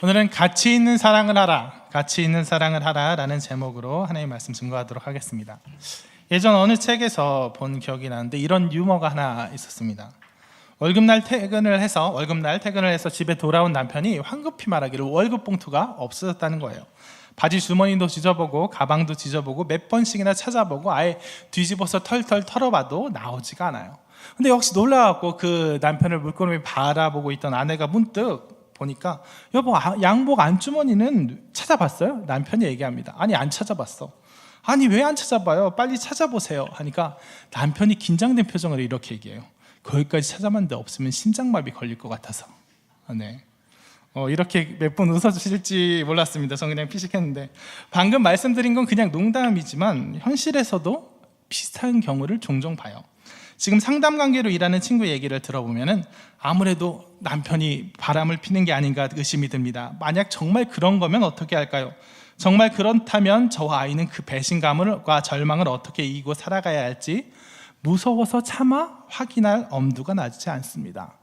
오늘은 가치 있는 사랑을 하라, 가치 있는 사랑을 하라 라는 제목으로 하나님의 말씀 증거하도록 하겠습니다. 예전 어느 책에서 본 기억이 나는데 이런 유머가 하나 있었습니다. 월급날 퇴근을 해서 집에 돌아온 남편이 황급히 말하기를 월급 봉투가 없어졌다는 거예요. 바지 주머니도 뒤져보고 가방도 뒤져보고 몇 번씩이나 찾아보고 아예 뒤집어서 털털 털어봐도 나오지가 않아요. 근데 역시 놀라갖고 그 남편을 물끄러미 바라보고 있던 아내가 문득 보니까 여보, 양복 안주머니는 찾아봤어요? 남편이 얘기합니다. 아니, 안 찾아봤어. 아니, 왜 안 찾아봐요? 빨리 찾아보세요 하니까 남편이 긴장된 표정으로 이렇게 얘기해요. 거기까지 찾아봤는데 없으면 심장마비 걸릴 것 같아서. 네. 이렇게 몇 분 웃어주실지 몰랐습니다. 저는 그냥 피식했는데, 방금 말씀드린 건 그냥 농담이지만 현실에서도 비슷한 경우를 종종 봐요. 지금 상담관계로 일하는 친구 얘기를 들어보면 아무래도 남편이 바람을 피는 게 아닌가 의심이 듭니다. 만약 정말 그런 거면 어떻게 할까요? 정말 그렇다면 저와 아이는 그 배신감과 절망을 어떻게 이기고 살아가야 할지 무서워서 차마 확인할 엄두가 나지 않습니다.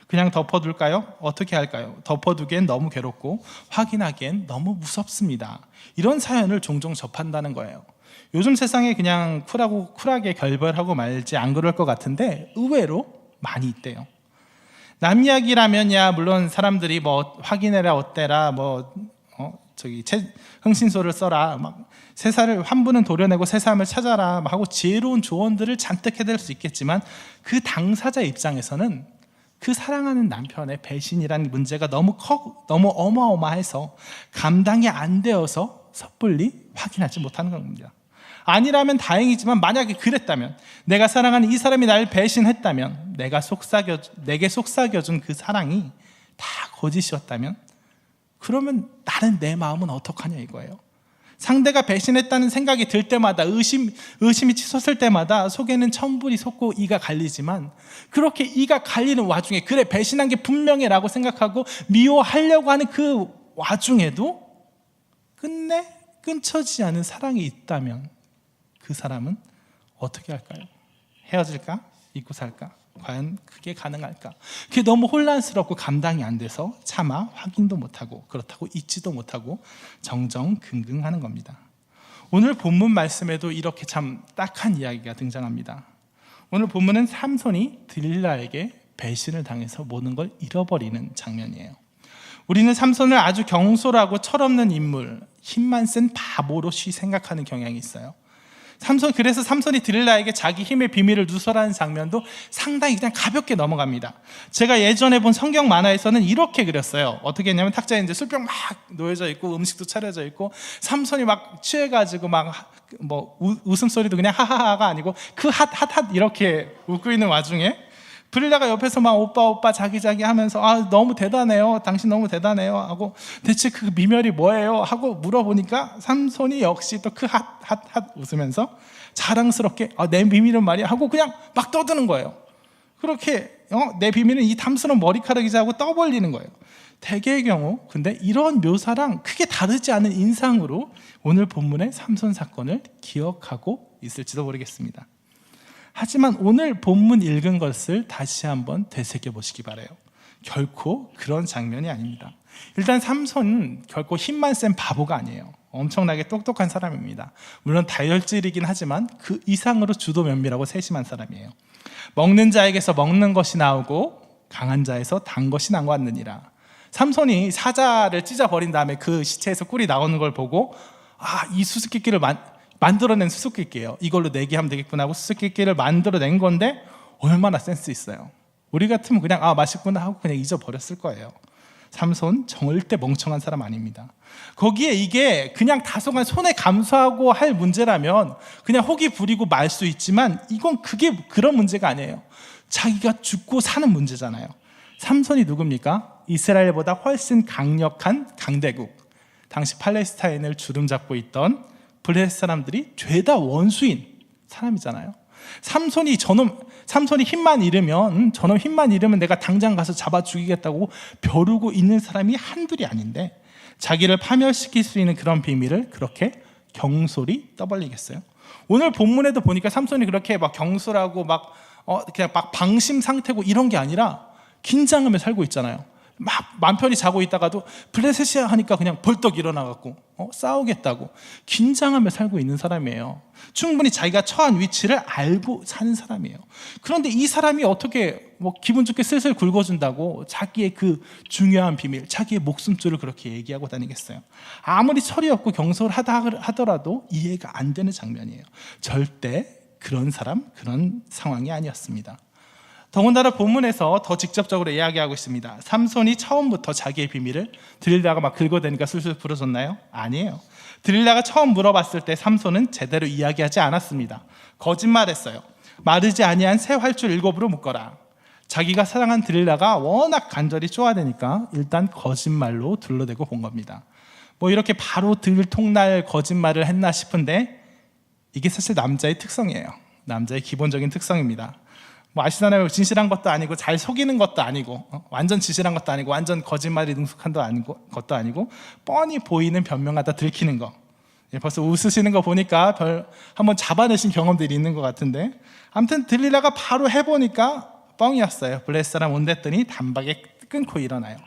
그냥 덮어둘까요? 어떻게 할까요? 덮어두기엔 너무 괴롭고 확인하기엔 너무 무섭습니다. 이런 사연을 종종 접한다는 거예요. 요즘 세상에 그냥 쿨하게 결별하고 말지 안 그럴 것 같은데 의외로 많이 있대요. 남 이야기라면야 물론 사람들이 뭐 확인해라 어때라 흥신소를 써라 막 세사를 환부는 도려내고 새삼을 찾아라 하고 지혜로운 조언들을 잔뜩 해댈 수 있겠지만 그 당사자 입장에서는 그 사랑하는 남편의 배신이라는 문제가 너무 어마어마해서 감당이 안 되어서 섣불리 확인하지 못하는 겁니다. 아니라면 다행이지만 만약에 그랬다면, 내가 사랑하는 이 사람이 나를 배신했다면, 내게 속삭여준 그 사랑이 다 거짓이었다면, 그러면 나는 내 마음은 어떡하냐 이거예요. 상대가 배신했다는 생각이 들 때마다, 의심이 치솟을 때마다 속에는 천불이 솟고 이가 갈리지만, 그렇게 이가 갈리는 와중에 그래 배신한 게 분명해 라고 생각하고 미워하려고 하는 그 와중에도 끝내 끊쳐지지 않은 사랑이 있다면 그 사람은 어떻게 할까요? 헤어질까? 잊고 살까? 과연 그게 가능할까? 그게 너무 혼란스럽고 감당이 안 돼서 차마 확인도 못하고, 그렇다고 잊지도 못하고 정정긍긍하는 겁니다. 오늘 본문 말씀에도 이렇게 참 딱한 이야기가 등장합니다. 오늘 본문은 삼손이 들릴라에게 배신을 당해서 모든 걸 잃어버리는 장면이에요. 우리는 삼손을 아주 경솔하고 철없는 인물, 힘만 센 바보로 생각하는 경향이 있어요. 그래서 삼손이 들릴라에게 자기 힘의 비밀을 누설하는 장면도 상당히 그냥 가볍게 넘어갑니다. 제가 예전에 본 성경 만화에서는 이렇게 그렸어요. 어떻게 했냐면 탁자에 이제 술병 막 놓여져 있고 음식도 차려져 있고 삼손이 막 취해가지고 웃음소리도 그냥 하하하가 아니고 그 핫 이렇게 웃고 있는 와중에 들릴라가 옆에서 막 오빠 자기 하면서 너무 대단해요, 당신 너무 대단해요 하고 대체 그 비밀이 뭐예요 하고 물어보니까 삼손이 역시 또 그 핫 웃으면서 자랑스럽게 내 비밀은 말이야 하고 그냥 막 떠드는 거예요. 그렇게 내 비밀은 이 탐스러운 머리카락이자 하고 떠벌리는 거예요. 대개의 경우 근데 이런 묘사랑 크게 다르지 않은 인상으로 오늘 본문의 삼손 사건을 기억하고 있을지도 모르겠습니다. 하지만 오늘 본문 읽은 것을 다시 한번 되새겨 보시기 바라요. 결코 그런 장면이 아닙니다. 일단 삼손은 결코 힘만 센 바보가 아니에요. 엄청나게 똑똑한 사람입니다. 물론 다혈질이긴 하지만 그 이상으로 주도 면밀하고 세심한 사람이에요. 먹는 자에게서 먹는 것이 나오고 강한 자에서 단 것이 나왔느니라. 삼손이 사자를 찢어버린 다음에 그 시체에서 꿀이 나오는 걸 보고 이 수수께끼를 만들어낸 수수께끼예요. 이걸로 내기하면 되겠구나 하고 수수께끼를 만들어낸 건데 얼마나 센스 있어요. 우리 같으면 그냥 맛있구나 하고 그냥 잊어버렸을 거예요. 삼손 절대 멍청한 사람 아닙니다. 거기에 이게 그냥 다소간 손에 감수하고 할 문제라면 그냥 호기 부리고 말 수 있지만 이건 그런 문제가 아니에요. 자기가 죽고 사는 문제잖아요. 삼손이 누굽니까? 이스라엘보다 훨씬 강력한 강대국, 당시 팔레스타인을 주름잡고 있던 블레셋 사람들이 죄다 원수인 사람이잖아요. 삼손이 힘만 잃으면 저놈 힘만 잃으면 내가 당장 가서 잡아 죽이겠다고 벼르고 있는 사람이 한둘이 아닌데 자기를 파멸시킬 수 있는 그런 비밀을 그렇게 경솔히 떠벌리겠어요? 오늘 본문에도 보니까 삼손이 그렇게 막 경솔하고 그냥 막 방심 상태고 이런 게 아니라 긴장하며 살고 있잖아요. 막 맘 편히 자고 있다가도 블레셋이야 하니까 그냥 벌떡 일어나갖고 싸우겠다고 긴장하며 살고 있는 사람이에요. 충분히 자기가 처한 위치를 알고 사는 사람이에요. 그런데 이 사람이 어떻게 기분 좋게 슬슬 굵어준다고 자기의 그 중요한 비밀, 자기의 목숨줄을 그렇게 얘기하고 다니겠어요? 아무리 철이 없고 경솔하다 하더라도 이해가 안 되는 장면이에요. 절대 그런 사람, 그런 상황이 아니었습니다. 더군다나 본문에서 더 직접적으로 이야기하고 있습니다. 삼손이 처음부터 자기의 비밀을 들릴라가 막 긁어대니까 술술 풀어줬나요? 아니에요. 들릴라가 처음 물어봤을 때 삼손은 제대로 이야기하지 않았습니다. 거짓말했어요. 마르지 아니한 새 활줄 7으로 묶어라. 자기가 사랑한 들릴라가 워낙 간절히 쪼아대니까 일단 거짓말로 둘러대고 본 겁니다. 이렇게 바로 들통날 거짓말을 했나 싶은데 이게 사실 남자의 특성이에요. 남자의 기본적인 특성입니다. 아시잖아요. 진실한 것도 아니고 잘 속이는 것도 아니고 완전 진실한 것도 아니고 완전 거짓말이 능숙한 것도 아니고 뻔히 보이는 변명하다 들키는 거. 벌써 웃으시는 거 보니까 한번 잡아내신 경험들이 있는 것 같은데, 아무튼 들릴라가 바로 해보니까 뻥이었어요. 블레셋 사람 온댔더니 단박에 끊고 일어나요.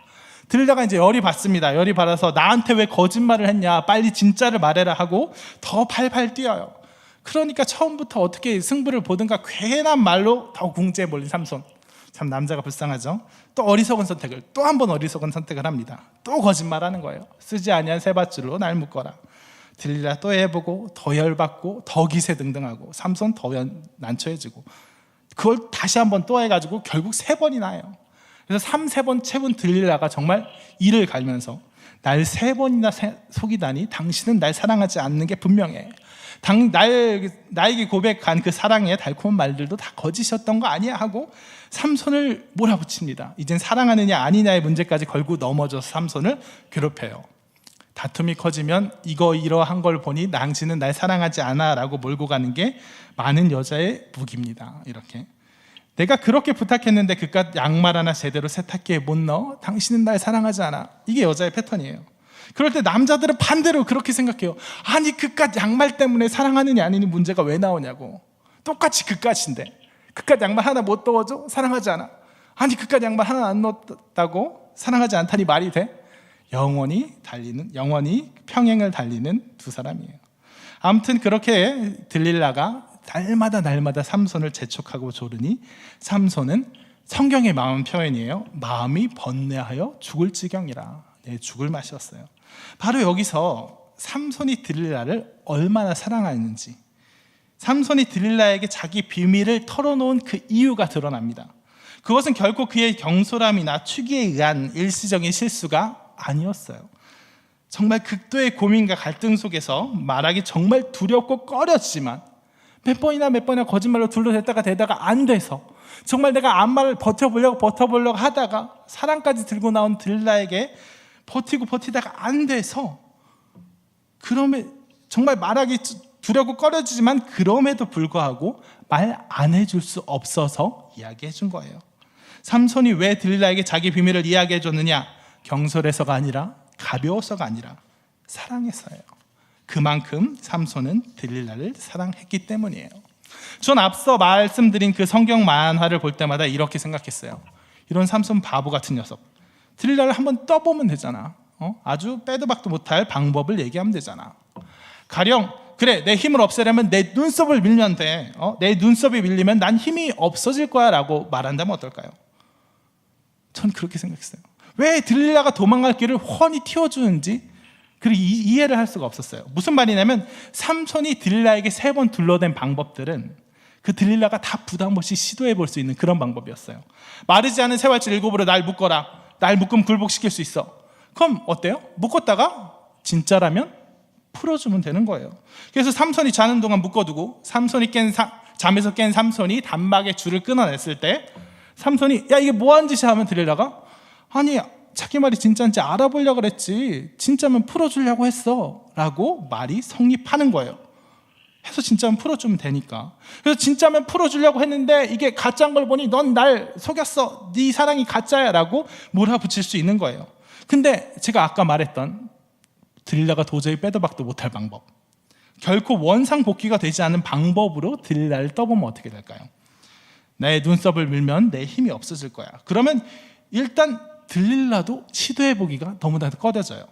들릴라가 이제 열이 받습니다. 열이 받아서 나한테 왜 거짓말을 했냐, 빨리 진짜를 말해라 하고 더 팔팔 뛰어요. 그러니까 처음부터 어떻게 승부를 보든가 괜한 말로 더 궁지에 몰린 삼손. 참 남자가 불쌍하죠. 또 어리석은 선택을, 또 한 번 어리석은 선택을 합니다. 또 거짓말하는 거예요. 쓰지 아니한 새 밧줄로 날 묶어라. 들릴라 또 해보고 더 열받고 더 기세등등하고 삼손 더 난처해지고 그걸 다시 한 번 또 해가지고 결국 3번이나 해요. 그래서 3번 채운 들릴라가 정말 이를 갈면서 날 3번이나 속이다니 당신은 날 사랑하지 않는 게 분명해. 나에게 고백한 그 사랑의 달콤한 말들도 다 거짓이었던 거 아니야 하고 삼손을 몰아붙입니다. 이젠 사랑하느냐 아니냐의 문제까지 걸고 넘어져서 삼손을 괴롭혀요. 다툼이 커지면 이러한 걸 보니 당신은 날 사랑하지 않아 라고 몰고 가는 게 많은 여자의 무기입니다. 이렇게 내가 그렇게 부탁했는데 그깟 양말 하나 제대로 세탁기에 못 넣어? 당신은 날 사랑하지 않아. 이게 여자의 패턴이에요. 그럴 때 남자들은 반대로 그렇게 생각해요. 아니 그깟 양말 때문에 사랑하느냐 아니니 문제가 왜 나오냐고. 똑같이 그깟인데 그깟 양말 하나 못 넣어줘? 사랑하지 않아. 아니 그깟 양말 하나 안 넣었다고 사랑하지 않다니 말이 돼? 영원히 평행을 달리는 두 사람이에요. 아무튼 그렇게 들릴라가 날마다 삼손을 재촉하고 조르니 삼손은 성경의 마음 표현이에요. 마음이 번뇌하여 죽을 지경이라. 죽을 맛이었어요. 바로 여기서 삼손이 들릴라를 얼마나 사랑하는지, 삼손이 들릴라에게 자기 비밀을 털어놓은 그 이유가 드러납니다. 그것은 결코 그의 경솔함이나 추기에 의한 일시적인 실수가 아니었어요. 정말 극도의 고민과 갈등 속에서 말하기 정말 두렵고 꺼렸지만 몇 번이나 거짓말로 둘러댔다가 안 돼서 정말 내가 암말을 버텨보려고 하다가 사랑까지 들고 나온 들릴라에게 버티다가 안 돼서, 그러면 정말 말하기 두렵고 꺼려지지만 그럼에도 불구하고 말 안 해줄 수 없어서 이야기해 준 거예요. 삼손이 왜 들릴라에게 자기 비밀을 이야기해 줬느냐? 경솔해서가 아니라, 가벼워서가 아니라 사랑해서예요. 그만큼 삼손은 들릴라를 사랑했기 때문이에요. 전 앞서 말씀드린 그 성경 만화를 볼 때마다 이렇게 생각했어요. 이런 삼손 바보 같은 녀석, 들릴라를 한번 떠보면 되잖아. 아주 빼도 박도 못할 방법을 얘기하면 되잖아. 가령 그래, 내 힘을 없애려면 내 눈썹을 밀면 돼. 내 눈썹이 밀리면 난 힘이 없어질 거야 라고 말한다면 어떨까요? 전 그렇게 생각했어요. 왜 들릴라가 도망갈 길을 훤히 틔워주는지 그리고 이해를 할 수가 없었어요. 무슨 말이냐면 삼손이 들릴라에게 3번 둘러댄 방법들은 그 들릴라가 다 부담 없이 시도해 볼 수 있는 그런 방법이었어요. 마르지 않은 새활줄 7으로 날 묶어라. 날 묶으면 굴복시킬 수 있어. 그럼 어때요? 묶었다가 진짜라면 풀어주면 되는 거예요. 그래서 삼손이 자는 동안 묶어두고 잠에서 깬 삼손이 단박에 줄을 끊어냈을 때 삼손이 야 이게 뭐하는 짓이야 하면 들릴라가 아니 자기 말이 진짜인지 알아보려고 그랬지 진짜면 풀어주려고 했어 라고 말이 성립하는 거예요. 해서 진짜면 풀어주면 되니까. 그래서 진짜면 풀어주려고 했는데 이게 가짜인 걸 보니 넌 날 속였어, 네 사랑이 가짜야 라고 몰아붙일 수 있는 거예요. 근데 제가 아까 말했던 들릴라가 도저히 빼도 박도 못할 방법, 결코 원상복귀가 되지 않은 방법으로 들릴라를 떠보면 어떻게 될까요? 내 눈썹을 밀면 내 힘이 없어질 거야. 그러면 일단 들릴라도 시도해보기가 너무나도 꺼려져요.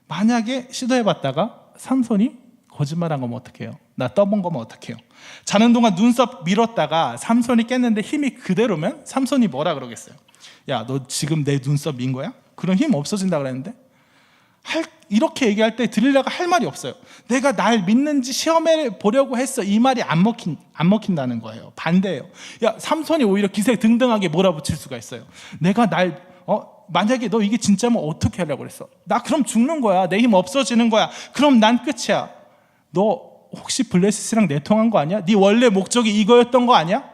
만약에 시도해봤다가 삼손이 거짓말한 거면 어떡해요? 나 떠본 거면 어떡해요? 자는 동안 눈썹 밀었다가 삼손이 깼는데 힘이 그대로면 삼손이 뭐라 그러겠어요? 야, 너 지금 내 눈썹 민 거야? 그럼 힘 없어진다 그랬는데? 이렇게 얘기할 때 들릴라가 할 말이 없어요. 내가 날 믿는지 시험해 보려고 했어. 이 말이 안 먹힌다는 거예요. 반대예요. 야, 삼손이 오히려 기세 등등하게 몰아붙일 수가 있어요. 내가 만약에 너 이게 진짜면 어떻게 하려고 그랬어? 나 그럼 죽는 거야. 내 힘 없어지는 거야. 그럼 난 끝이야. 너 혹시 블레셋이랑 내통한 거 아니야? 네 원래 목적이 이거였던 거 아니야?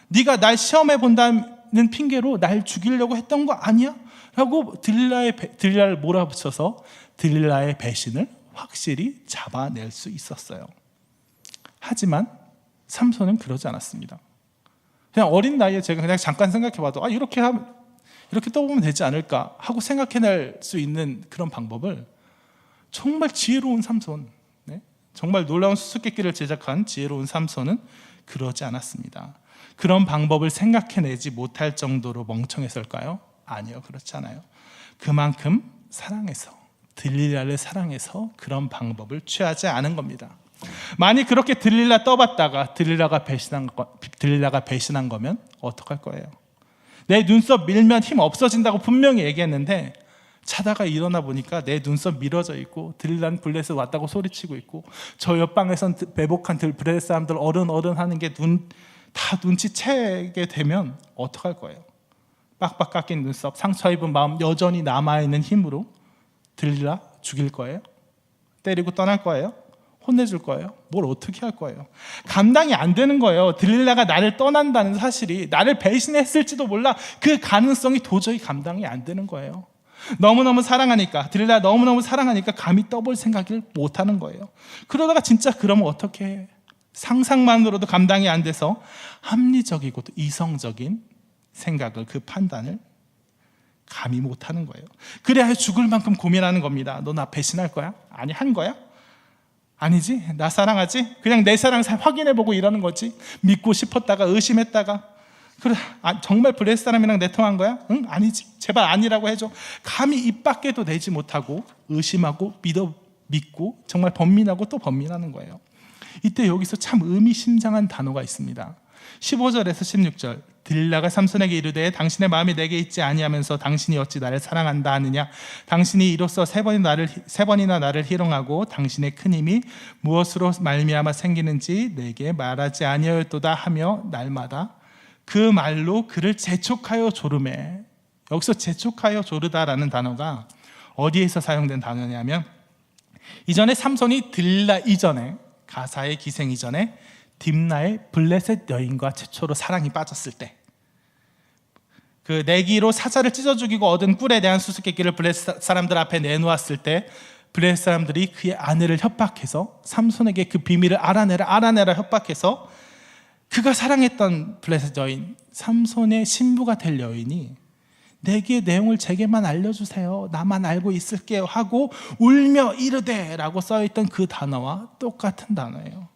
네가 날 시험해 본다는 핑계로 날 죽이려고 했던 거 아니야? 라고 들릴라를 몰아붙여서 들릴라의 배신을 확실히 잡아낼 수 있었어요. 하지만 삼손은 그러지 않았습니다. 그냥 어린 나이에 제가 그냥 잠깐 생각해봐도 이렇게 떠보면 되지 않을까 하고 생각해낼 수 있는 그런 방법을 정말 지혜로운 삼손, 정말 놀라운 수수께끼를 제작한 지혜로운 삼손은 그러지 않았습니다. 그런 방법을 생각해내지 못할 정도로 멍청했을까요? 아니요, 그렇지 않아요. 그만큼 사랑해서, 들릴라를 사랑해서 그런 방법을 취하지 않은 겁니다. 만약 그렇게 들릴라 떠봤다가 들릴라가 배신한 거면 어떡할 거예요? 내 눈썹 밀면 힘 없어진다고 분명히 얘기했는데 자다가 일어나 보니까 내 눈썹 밀어져 있고 들릴라는 블레셋 왔다고 소리치고 있고 저 옆방에선 매복한 블레셋 사람들 어른 하는 게 다 눈치채게 되면 어떡할 거예요? 빡빡 깎인 눈썹, 상처 입은 마음, 여전히 남아있는 힘으로 들릴라 죽일 거예요? 때리고 떠날 거예요? 혼내줄 거예요? 뭘 어떻게 할 거예요? 감당이 안 되는 거예요. 들릴라가 나를 떠난다는 사실이, 나를 배신했을지도 몰라. 그 가능성이 도저히 감당이 안 되는 거예요. 너무너무 사랑하니까, 들릴라 너무너무 사랑하니까 감히 떠볼 생각을 못하는 거예요. 그러다가 진짜 그러면 어떻게 해? 상상만으로도 감당이 안 돼서 합리적이고 이성적인 생각을, 그 판단을 감히 못하는 거예요. 그래야 죽을 만큼 고민하는 겁니다. 너 나 배신할 거야? 아니, 한 거야? 아니지, 나 사랑하지? 그냥 내 사랑 확인해보고 이러는 거지. 믿고 싶었다가 의심했다가 그래, 정말 블레셋 사람이랑 내통한 거야? 응? 아니지, 제발 아니라고 해줘. 감히 입 밖에도 내지 못하고 의심하고 믿고 정말 번민하고 또 번민하는 거예요. 이때 여기서 참 의미심장한 단어가 있습니다. 15절에서 16절, 들릴라가 삼손에게 이르되 당신의 마음이 내게 있지 아니하면서 당신이 어찌 나를 사랑한다 하느냐? 당신이 이로써 세 번이나 나를 희롱하고 당신의 큰 힘이 무엇으로 말미암아 생기는지 내게 말하지 아니하였도다 하며 날마다 그 말로 그를 재촉하여 조르매. 여기서 재촉하여 조르다라는 단어가 어디에서 사용된 단어냐면, 이전에 삼손이 들릴라 이전에, 가사의 기생 이전에 딥나의 블레셋 여인과 최초로 사랑이 빠졌을 때, 그 내기로 사자를 찢어 죽이고 얻은 꿀에 대한 수수께끼를 블레셋 사람들 앞에 내놓았을 때 블레셋 사람들이 그의 아내를 협박해서 삼손에게 그 비밀을 알아내라 협박해서 그가 사랑했던 블레셋 여인, 삼손의 신부가 될 여인이 내게 내용을 제게만 알려주세요, 나만 알고 있을게요 하고 울며 이르되 라고 써있던 그 단어와 똑같은 단어예요.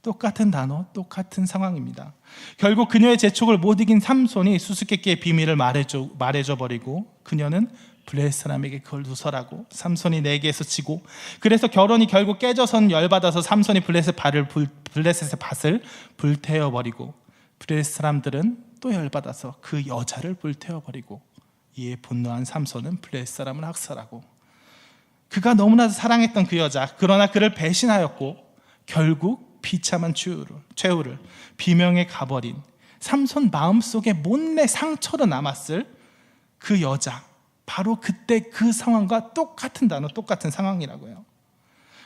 똑같은 단어, 똑같은 상황입니다. 결국 그녀의 재촉을 못 이긴 삼손이 수수께끼의 비밀을 말해줘 버리고 그녀는 블레셋 사람에게 그걸 누설하고 삼손이 내게에서 지고, 그래서 결혼이 결국 깨져선 열받아서 삼손이 블레셋의 밭을 불태워 버리고, 블레셋 사람들은 또 열받아서 그 여자를 불태워 버리고, 이에 분노한 삼손은 블레셋 사람을 학살하고, 그가 너무나도 사랑했던 그 여자, 그러나 그를 배신하였고 결국 비참한 최후를 비명에 가버린 삼손 마음속에 못내 상처로 남았을 그 여자, 바로 그때 그 상황과 똑같은 단어, 똑같은 상황이라고요.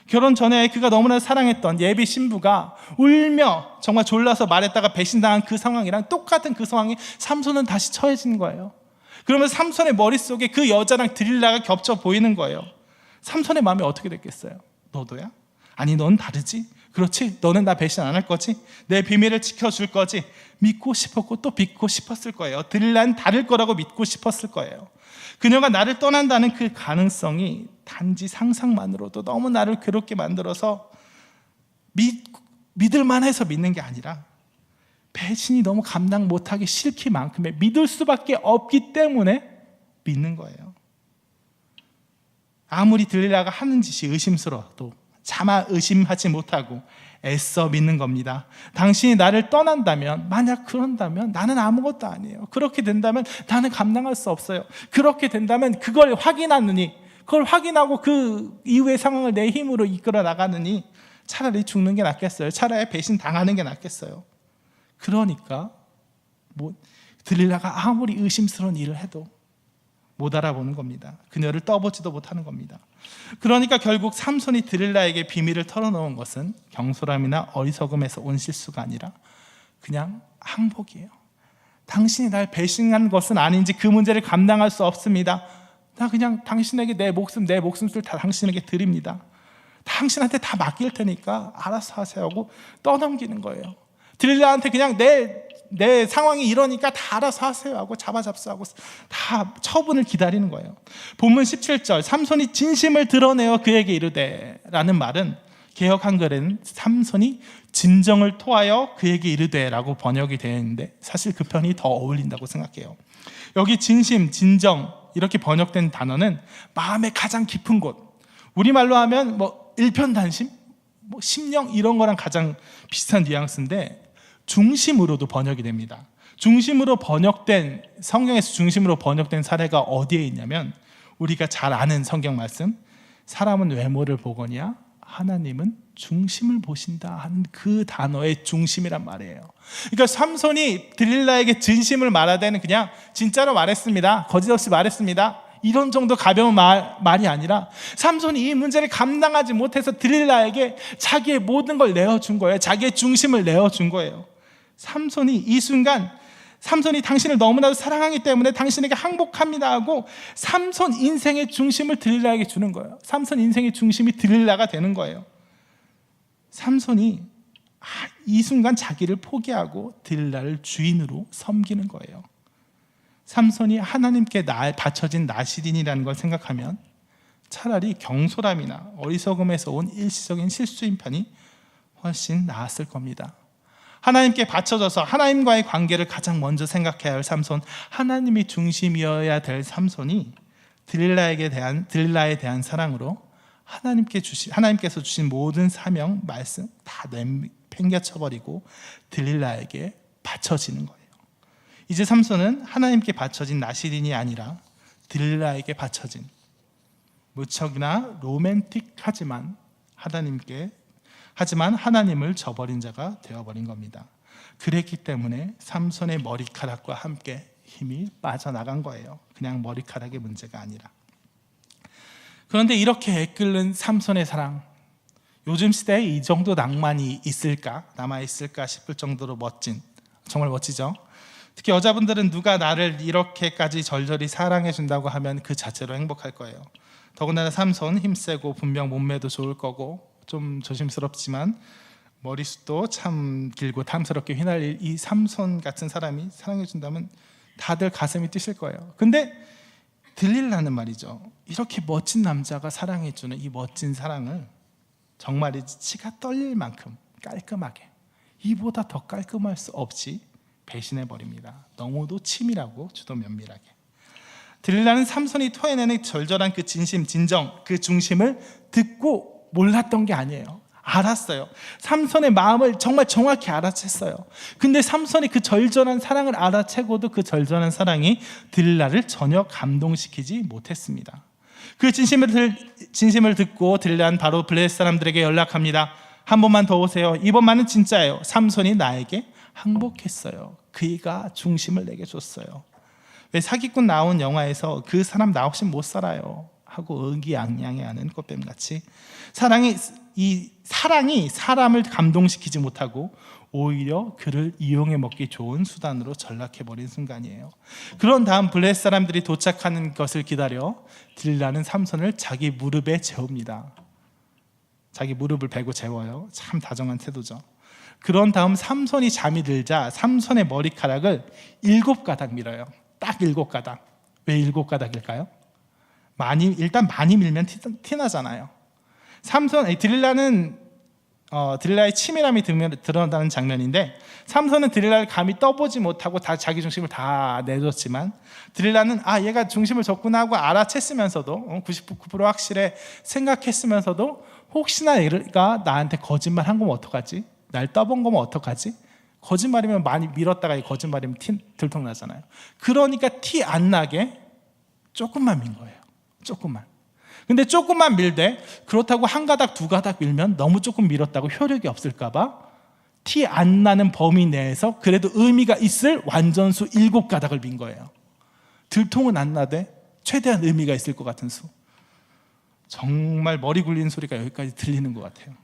결혼 전에 그가 너무나 사랑했던 예비 신부가 울며 정말 졸라서 말했다가 배신당한 그 상황이랑 똑같은 그 상황에 삼손은 다시 처해진 거예요. 그러면서 삼손의 머릿속에 그 여자랑 들릴라가 겹쳐 보이는 거예요. 삼손의 마음이 어떻게 됐겠어요? 너도야? 아니, 넌 다르지? 그렇지? 너는 나 배신 안 할 거지? 내 비밀을 지켜줄 거지? 믿고 싶었고 또 믿고 싶었을 거예요. 들릴라는 다를 거라고 믿고 싶었을 거예요. 그녀가 나를 떠난다는 그 가능성이 단지 상상만으로도 너무 나를 괴롭게 만들어서 믿을 만해서 믿는 게 아니라 배신이 너무 감당 못하기 싫기만큼의 믿을 수밖에 없기 때문에 믿는 거예요. 아무리 들릴라가 하는 짓이 의심스러워도 차마 의심하지 못하고 애써 믿는 겁니다. 당신이 나를 떠난다면, 만약 그런다면 나는 아무것도 아니에요. 그렇게 된다면 나는 감당할 수 없어요. 그렇게 된다면 그걸 확인하느니, 그걸 확인하고 그 이후의 상황을 내 힘으로 이끌어 나가느니 차라리 죽는 게 낫겠어요. 차라리 배신 당하는 게 낫겠어요. 그러니까 들릴라가 아무리 의심스러운 일을 해도 못 알아보는 겁니다. 그녀를 떠보지도 못하는 겁니다. 그러니까 결국 삼손이 들릴라에게 비밀을 털어놓은 것은 경솔함이나 어리석음에서 온 실수가 아니라 그냥 항복이에요. 당신이 날 배신한 것은 아닌지 그 문제를 감당할 수 없습니다. 나 그냥 당신에게 내 목숨을 다 당신에게 드립니다. 당신한테 다 맡길 테니까 알아서 하세요 하고 떠넘기는 거예요. 들릴라한테 그냥 내 상황이 이러니까 다 알아서 하세요 하고 잡아잡수하고 다 처분을 기다리는 거예요. 본문 17절, 삼손이 진심을 드러내어 그에게 이르되 라는 말은 개역 한글에는 삼손이 진정을 토하여 그에게 이르되 라고 번역이 되어 있는데 사실 그 편이 더 어울린다고 생각해요. 여기 진심, 진정 이렇게 번역된 단어는 마음의 가장 깊은 곳, 우리말로 하면 일편단심, 심령 이런 거랑 가장 비슷한 뉘앙스인데 중심으로도 번역이 됩니다. 중심으로 번역된, 성경에서 중심으로 번역된 사례가 어디에 있냐면 우리가 잘 아는 성경 말씀, 사람은 외모를 보거니와 하나님은 중심을 보신다 하는 그 단어의 중심이란 말이에요. 그러니까 삼손이 들릴라에게 진심을 말하되는 그냥 진짜로 말했습니다, 거짓 없이 말했습니다, 이런 정도 가벼운 말이 아니라 삼손이 이 문제를 감당하지 못해서 들릴라에게 자기의 모든 걸 내어준 거예요. 자기의 중심을 내어준 거예요. 삼손이 이 순간, 삼손이 당신을 너무나도 사랑하기 때문에 당신에게 항복합니다 하고 삼손 인생의 중심을 들릴라에게 주는 거예요. 삼손 인생의 중심이 들릴라가 되는 거예요. 삼손이 이 순간 자기를 포기하고 들릴라를 주인으로 섬기는 거예요. 삼손이 하나님께 바쳐진 나시린이라는 걸 생각하면 차라리 경솔함이나 어리석음에서 온 일시적인 실수인 편이 훨씬 나았을 겁니다. 하나님께 바쳐져서 하나님과의 관계를 가장 먼저 생각해야 할 삼손, 하나님이 중심이어야 될 삼손이 들릴라에 대한 사랑으로 하나님께서 주신 모든 사명, 말씀 다 팽개쳐버리고 들릴라에게 바쳐지는 거예요. 이제 삼손은 하나님께 바쳐진 나시린이 아니라 들릴라에게 바쳐진, 무척이나 로맨틱하지만 하나님을 저버린 자가 되어버린 겁니다. 그랬기 때문에 삼손의 머리카락과 함께 힘이 빠져나간 거예요. 그냥 머리카락의 문제가 아니라. 그런데 이렇게 애끓는 삼손의 사랑, 요즘 시대에 이 정도 낭만이 남아있을까 싶을 정도로 정말 멋지죠. 특히 여자분들은 누가 나를 이렇게까지 절절히 사랑해준다고 하면 그 자체로 행복할 거예요. 더군다나 삼손 힘세고 분명 몸매도 좋을 거고 좀 조심스럽지만 머리숱도 참 길고 탐스럽게 휘날릴 이 삼손 같은 사람이 사랑해준다면 다들 가슴이 뛰실 거예요. 근데 들릴라는 말이죠, 이렇게 멋진 남자가 사랑해주는 이 멋진 사랑을 정말이지 치가 떨릴 만큼 깔끔하게, 이보다 더 깔끔할 수 없이 배신해버립니다. 너무도 치밀하고 주도 면밀하게. 들릴라는 삼손이 토해내는 절절한 그 진심, 진정, 그 중심을 듣고 몰랐던 게 아니에요. 알았어요. 삼손의 마음을 정말 정확히 알아챘어요. 근데 삼손이 그 절절한 사랑을 알아채고도 그 절절한 사랑이 들릴라를 전혀 감동시키지 못했습니다. 그 진심을 듣고 들릴라는 바로 블레셋 사람들에게 연락합니다. 한 번만 더 오세요. 이번만은 진짜예요. 삼손이 나에게 항복했어요. 그이가 중심을 내게 줬어요. 왜 사기꾼 나온 영화에서 그 사람 나 없이 못 살아요 하고 의기양양해하는 꽃뱀같이 사랑이 사람을 감동시키지 못하고 오히려 그를 이용해 먹기 좋은 수단으로 전락해버린 순간이에요. 그런 다음 블레셋 사람들이 도착하는 것을 기다려 들릴라는 삼손을 자기 무릎에 재웁니다. 자기 무릎을 베고 재워요. 참 다정한 태도죠. 그런 다음 삼손이 잠이 들자 삼손의 머리카락을 7가닥 밀어요. 딱 7가닥. 왜 7가닥일까요? 일단 많이 밀면 티나잖아요. 들릴라는 들릴라의 치밀함이 드러나는 장면인데, 삼손은 들릴라를 감히 떠보지 못하고 다 자기 중심을 다 내줬지만, 들릴라는 얘가 중심을 줬구나 하고 알아챘으면서도 99% 확실해 생각했으면서도 혹시나 얘가 나한테 거짓말 한 거면 어떡하지? 날 떠본 거면 어떡하지? 거짓말이면 많이 밀었다가 이 거짓말이면 들통나잖아요. 그러니까 티 안 나게 조금만 민 거예요. 조금만. 근데 조금만 밀되, 그렇다고 한 가닥 두 가닥 밀면 너무 조금 밀었다고 효력이 없을까 봐 티 안 나는 범위 내에서 그래도 의미가 있을 완전수 7가닥을 민 거예요. 들통은 안 나되 최대한 의미가 있을 것 같은 수. 정말 머리 굴리는 소리가 여기까지 들리는 것 같아요.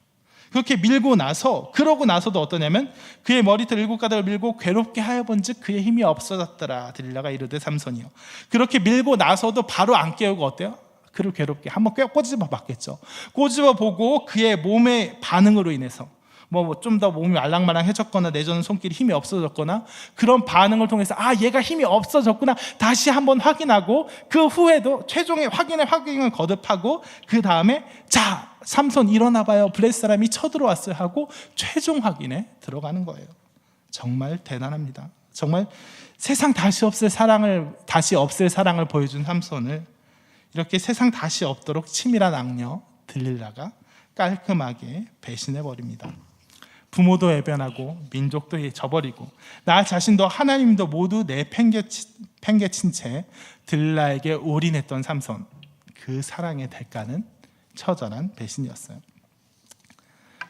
그렇게 밀고 나서, 그러고 나서도 어떠냐면, 그의 머리털 7가닥을 밀고 괴롭게 하여본즉 그의 힘이 없어졌더라. 들릴라가 이르되 삼손이요. 그렇게 밀고 나서도 바로 안 깨우고 어때요? 그를 괴롭게 한번 꼬집어 봤겠죠. 꼬집어 보고 그의 몸의 반응으로 인해서 좀 더 몸이 알랑말랑해졌거나 내저는 손길이 힘이 없어졌거나 그런 반응을 통해서 얘가 힘이 없어졌구나 다시 한번 확인하고, 그 후에도 최종의 확인을 거듭하고, 그 다음에 자 삼손 일어나봐요, 블레셋 사람이 쳐들어왔어요 하고 최종 확인에 들어가는 거예요. 정말 대단합니다. 정말 세상 다시 없을 사랑을 보여준 삼손을 이렇게 세상 다시 없도록 치밀한 악녀 들릴라가 깔끔하게 배신해버립니다. 부모도 외변하고 민족도 저버리고 나 자신도 하나님도 모두 내팽개친 채 들릴라에게 올인했던 삼손, 그 사랑의 대가는 처절한 배신이었어요.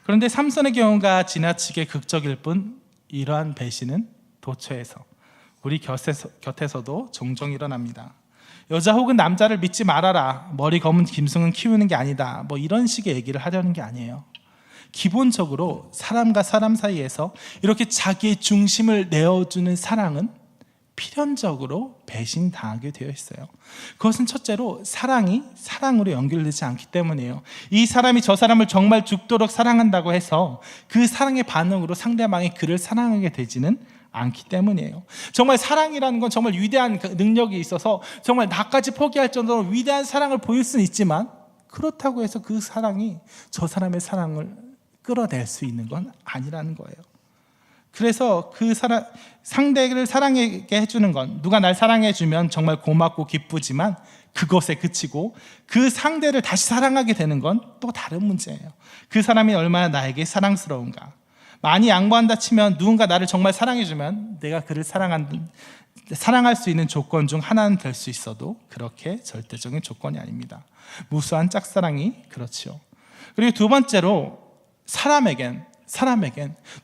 그런데 삼손의 경우가 지나치게 극적일 뿐, 이러한 배신은 도처에서 우리 곁에서도 종종 일어납니다. 여자 혹은 남자를 믿지 말아라, 머리 검은 짐승은 키우는 게 아니다, 이런 식의 얘기를 하려는 게 아니에요. 기본적으로 사람과 사람 사이에서 이렇게 자기의 중심을 내어주는 사랑은 필연적으로 배신당하게 되어 있어요. 그것은 첫째로 사랑이 사랑으로 연결되지 않기 때문이에요. 이 사람이 저 사람을 정말 죽도록 사랑한다고 해서 그 사랑의 반응으로 상대방이 그를 사랑하게 되지는 않기 때문이에요. 정말 사랑이라는 건 정말 위대한 능력이 있어서 정말 나까지 포기할 정도로 위대한 사랑을 보일 수는 있지만, 그렇다고 해서 그 사랑이 저 사람의 사랑을 끌어낼 수 있는 건 아니라는 거예요. 그래서 상대를 사랑하게 해주는 건, 누가 날 사랑해주면 정말 고맙고 기쁘지만 그것에 그치고 그 상대를 다시 사랑하게 되는 건 또 다른 문제예요. 그 사람이 얼마나 나에게 사랑스러운가. 많이 양보한다 치면, 누군가 나를 정말 사랑해주면 내가 그를 사랑할 수 있는 조건 중 하나는 될 수 있어도 그렇게 절대적인 조건이 아닙니다. 무수한 짝사랑이 그렇지요. 그리고 두 번째로, 사람에겐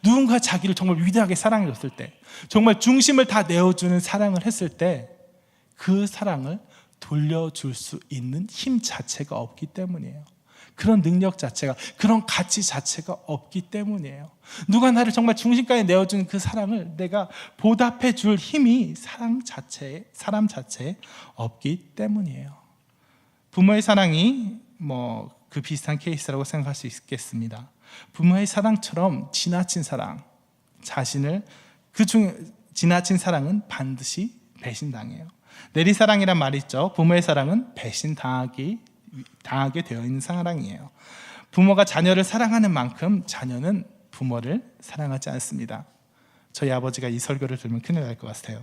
누군가 자기를 정말 위대하게 사랑해줬을 때, 정말 중심을 다 내어주는 사랑을 했을 때, 그 사랑을 돌려줄 수 있는 힘 자체가 없기 때문이에요. 그런 능력 자체가, 그런 가치 자체가 없기 때문이에요. 누가 나를 정말 중심까지 내어주는 그 사랑을 내가 보답해 줄 힘이 사람 자체에 없기 때문이에요. 부모의 사랑이 그 비슷한 케이스라고 생각할 수 있겠습니다. 부모의 사랑처럼 지나친 사랑, 지나친 사랑은 반드시 배신당해요. 내리사랑이란 말이 있죠. 부모의 사랑은 배신당하게 되어 있는 사랑이에요. 부모가 자녀를 사랑하는 만큼 자녀는 부모를 사랑하지 않습니다. 저희 아버지가 이 설교를 들으면 큰일 날 것 같아요.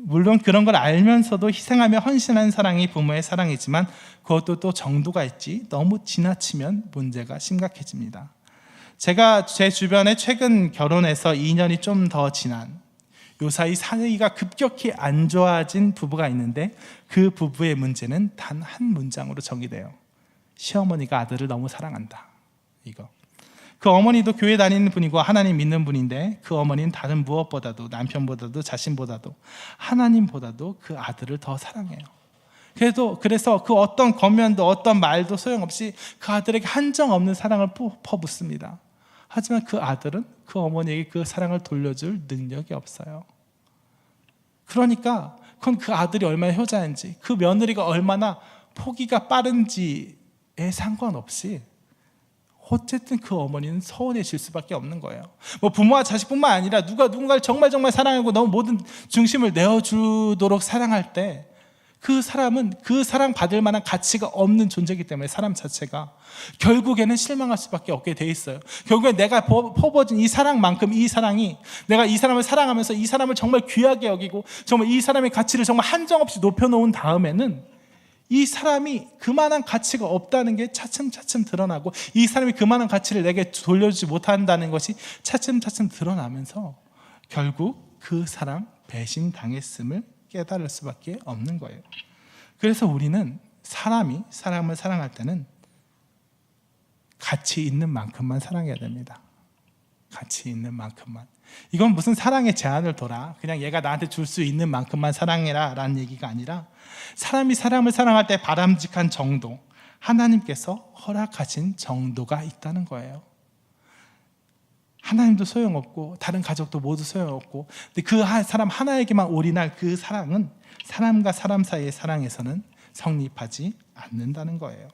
물론 그런 걸 알면서도 희생하며 헌신하는 사랑이 부모의 사랑이지만, 그것도 또 정도가 있지, 너무 지나치면 문제가 심각해집니다. 제가 제 주변에 최근 결혼해서 2년이 좀 더 지난, 요사이 사이가 급격히 안 좋아진 부부가 있는데, 그 부부의 문제는 단 한 문장으로 정의돼요. 시어머니가 아들을 너무 사랑한다. 이거. 그 어머니도 교회 다니는 분이고 하나님 믿는 분인데, 그 어머니는 다른 무엇보다도, 남편보다도 자신보다도 하나님보다도 그 아들을 더 사랑해요. 그래서 그 어떤 겉면도 어떤 말도 소용없이 그 아들에게 한정없는 사랑을 퍼붓습니다. 하지만 그 아들은 그 어머니에게 그 사랑을 돌려줄 능력이 없어요. 그러니까 그건 그 아들이 얼마나 효자인지, 그 며느리가 얼마나 포기가 빠른지에 상관없이 어쨌든 그 어머니는 서운해질 수밖에 없는 거예요. 부모와 자식뿐만 아니라 누군가를 정말 사랑하고 너무 모든 중심을 내어주도록 사랑할 때, 그 사람은 그 사랑 받을 만한 가치가 없는 존재이기 때문에 사람 자체가 결국에는 실망할 수밖에 없게 돼 있어요. 결국에 내가 퍼부어진 이 사랑만큼 이 사랑이 내가 이 사람을 사랑하면서 이 사람을 정말 귀하게 여기고 정말 이 사람의 가치를 정말 한정없이 높여놓은 다음에는 이 사람이 그만한 가치가 없다는 게 차츰차츰 드러나고 이 사람이 그만한 가치를 내게 돌려주지 못한다는 것이 차츰차츰 드러나면서 결국 그 사랑 배신당했음을 깨달을 수밖에 없는 거예요. 그래서 우리는 사람이 사람을 사랑할 때는 가치 있는 만큼만 사랑해야 됩니다. 가치 있는 만큼만. 이건 무슨 사랑의 제한을 둬라, 그냥 얘가 나한테 줄 수 있는 만큼만 사랑해라 라는 얘기가 아니라 사람이 사람을 사랑할 때 바람직한 정도, 하나님께서 허락하신 정도가 있다는 거예요. 하나님도 소용없고 다른 가족도 모두 소용없고, 근데 그 사람 하나에게만 올인할 그 사랑은 사람과 사람 사이의 사랑에서는 성립하지 않는다는 거예요.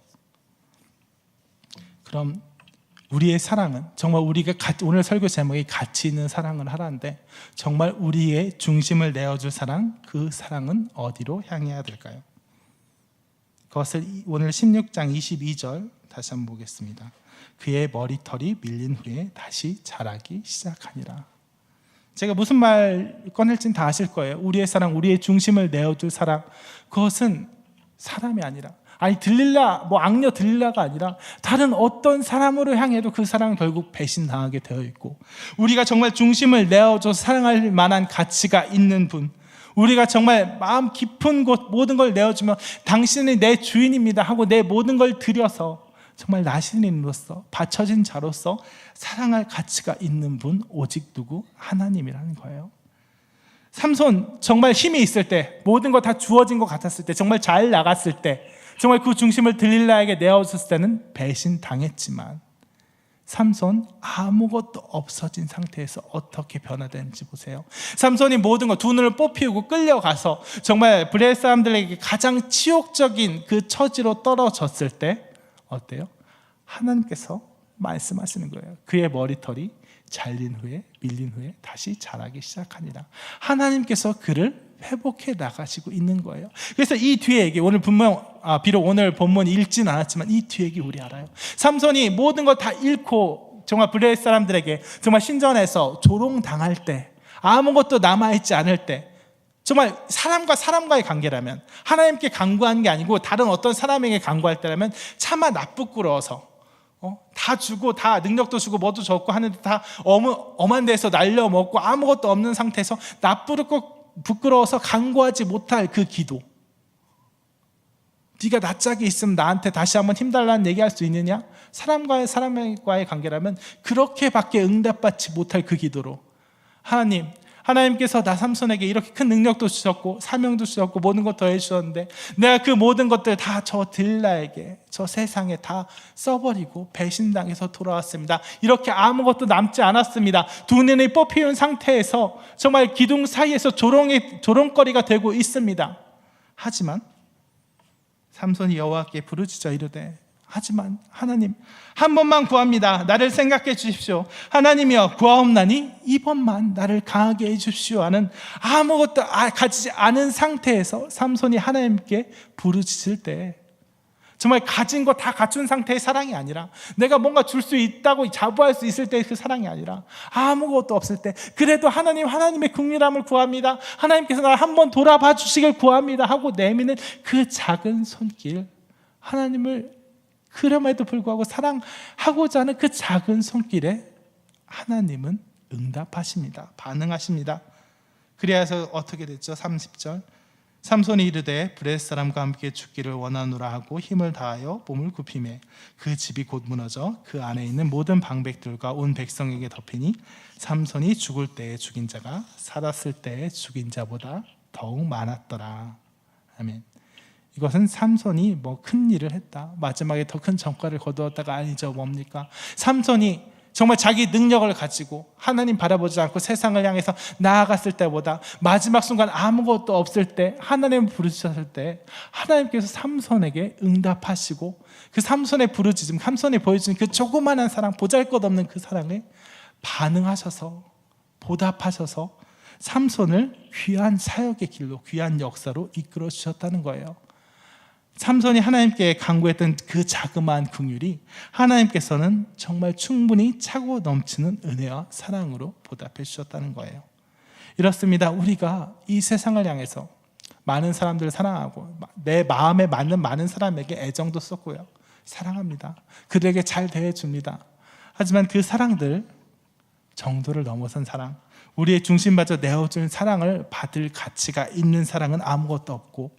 그럼 우리의 사랑은 정말 우리가 오늘 설교 제목이 가치 있는 사랑을 하라는데 정말 우리의 중심을 내어줄 사랑, 그 사랑은 어디로 향해야 될까요? 그것을 오늘 16장 22절 다시 한번 보겠습니다. 그의 머리털이 밀린 후에 다시 자라기 시작하니라. 제가 무슨 말 꺼낼지는 다 아실 거예요. 우리의 사랑, 우리의 중심을 내어줄 사랑, 그것은 사람이 아니라, 아니 들릴라, 뭐 악녀 들릴라가 아니라 다른 어떤 사람으로 향해도 그 사랑은 결국 배신당하게 되어 있고, 우리가 정말 중심을 내어줘서 사랑할 만한 가치가 있는 분, 우리가 정말 마음 깊은 곳 모든 걸 내어주면 당신이 내 주인입니다 하고 내 모든 걸 드려서 정말 나신인으로서 바쳐진 자로서 사랑할 가치가 있는 분 오직 누구? 하나님이라는 거예요. 삼손 정말 힘이 있을 때, 모든 거 다 주어진 것 같았을 때, 정말 잘 나갔을 때, 정말 그 중심을 들릴라에게 내어줬을 때는 배신당했지만 삼손 아무것도 없어진 상태에서 어떻게 변화되는지 보세요. 삼손이 모든 거 두 눈을 뽑히고 끌려가서 정말 블레 사람들에게 가장 치욕적인 그 처지로 떨어졌을 때 어때요? 하나님께서 말씀하시는 거예요. 그의 머리털이 잘린 후에 밀린 후에 다시 자라기 시작하니라. 하나님께서 그를 회복해 나가시고 있는 거예요. 그래서 이 뒤에 얘기, 오늘 비록 오늘 본문 읽진 않았지만 이 뒤에 얘기 우리 알아요. 삼손이 모든 걸 다 잃고 정말 블레 사람들에게 정말 신전에서 조롱당할 때, 아무것도 남아있지 않을 때, 정말 사람과 사람과의 관계라면, 하나님께 간구한 게 아니고 다른 어떤 사람에게 간구할 때라면 차마 나쁘꾸러워서 다 주고 다 능력도 주고 뭐도 줬고 하는데 다 엄한 데서 날려먹고 아무것도 없는 상태에서 부끄러워서 간구하지 못할 그 기도, 네가 나 짝이 있으면 나한테 다시 한번 힘달라는 얘기할 수 있느냐? 사람과의 관계라면 그렇게밖에 응답받지 못할 그 기도로 하나님께서 나 삼손에게 이렇게 큰 능력도 주셨고 사명도 주셨고 모든 것 더해 주셨는데 내가 그 모든 것들 다 저 들라에게, 저 세상에 다 써버리고 배신당해서 돌아왔습니다. 이렇게 아무것도 남지 않았습니다. 두 눈이 뽑히는 상태에서 정말 기둥 사이에서 조롱거리가 되고 있습니다. 하지만 삼손이 여호와께 부르짖어 이르되, 하지만 하나님, 한 번만 구합니다. 나를 생각해 주십시오. 하나님이여, 구하옵나니 이번만 나를 강하게 해 주십시오 하는, 아무것도 가지지 않은 상태에서 삼손이 하나님께 부르짖을 때, 정말 가진 거 다 갖춘 상태의 사랑이 아니라, 내가 뭔가 줄 수 있다고 자부할 수 있을 때 그 사랑이 아니라, 아무것도 없을 때 그래도 하나님의 긍휼함을 구합니다, 하나님께서 나를 한번 돌아봐 주시길 구합니다 하고 내미는 그 작은 손길, 하나님을 그럼에도 불구하고 사랑하고자 하는 그 작은 손길에 하나님은 응답하십니다. 반응하십니다. 그래서 어떻게 됐죠? 30절, 삼손이 이르되 브렛 사람과 함께 죽기를 원하노라 하고 힘을 다하여 몸을 굽히매 그 집이 곧 무너져 그 안에 있는 모든 방백들과 온 백성에게 덮이니 삼손이 죽을 때에 죽인 자가 살았을 때에 죽인 자보다 더욱 많았더라. 아멘. 이것은 삼손이 뭐 큰 일을 했다, 마지막에 더 큰 성과를 거두었다가 아니죠. 뭡니까? 삼손이 정말 자기 능력을 가지고 하나님 바라보지 않고 세상을 향해서 나아갔을 때보다 마지막 순간 아무것도 없을 때 하나님을 부르셨을 때 하나님께서 삼손에게 응답하시고 그 삼손의 부르짖음, 삼손이 보여주는 그 조그마한 사랑, 보잘것없는 그 사랑에 반응하셔서 보답하셔서 삼손을 귀한 사역의 길로, 귀한 역사로 이끌어 주셨다는 거예요. 삼손이 하나님께 간구했던 그 자그마한 긍휼이 하나님께서는 정말 충분히 차고 넘치는 은혜와 사랑으로 보답해 주셨다는 거예요. 이렇습니다. 우리가 이 세상을 향해서 많은 사람들을 사랑하고 내 마음에 맞는 많은 사람에게 애정도 쏟고요, 사랑합니다. 그들에게 잘 대해줍니다. 하지만 그 사랑들, 정도를 넘어선 사랑, 우리의 중심마저 내어준 사랑을 받을 가치가 있는 사랑은 아무것도 없고,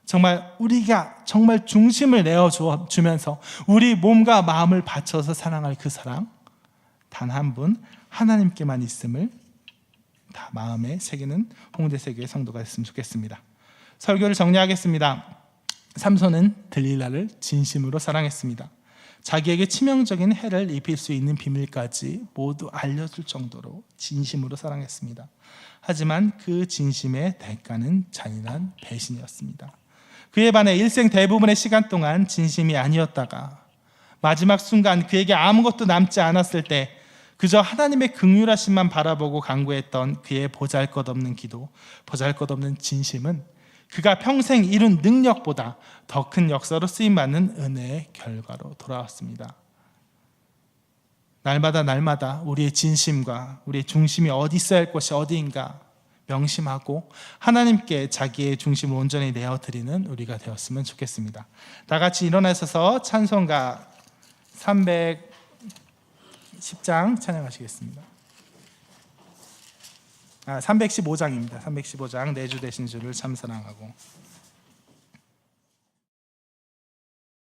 정말 우리가 정말 중심을 내어주면서 우리 몸과 마음을 바쳐서 사랑할 그 사랑, 단 한 분 하나님께만 있음을 다 마음에 새기는 홍대세교의 성도가 됐으면 좋겠습니다. 설교를 정리하겠습니다. 삼손은 들릴라를 진심으로 사랑했습니다. 자기에게 치명적인 해를 입힐 수 있는 비밀까지 모두 알려줄 정도로 진심으로 사랑했습니다. 하지만 그 진심의 대가는 잔인한 배신이었습니다. 그에 반해 일생 대부분의 시간 동안 진심이 아니었다가 마지막 순간 그에게 아무것도 남지 않았을 때 그저 하나님의 긍휼하심만 바라보고 간구했던 그의 보잘것없는 기도, 보잘것없는 진심은 그가 평생 이룬 능력보다 더 큰 역사로 쓰임받는 은혜의 결과로 돌아왔습니다. 날마다 우리의 진심과 우리의 중심이 어디 있어야 할 곳이 어디인가 명심하고 하나님께 자기의 중심을 온전히 내어드리는 우리가 되었으면 좋겠습니다. 다 같이 일어나셔서 찬송가 310장 찬양하시겠습니다. 315장입니다. 315장 내주 되신 주를 참 사랑하고.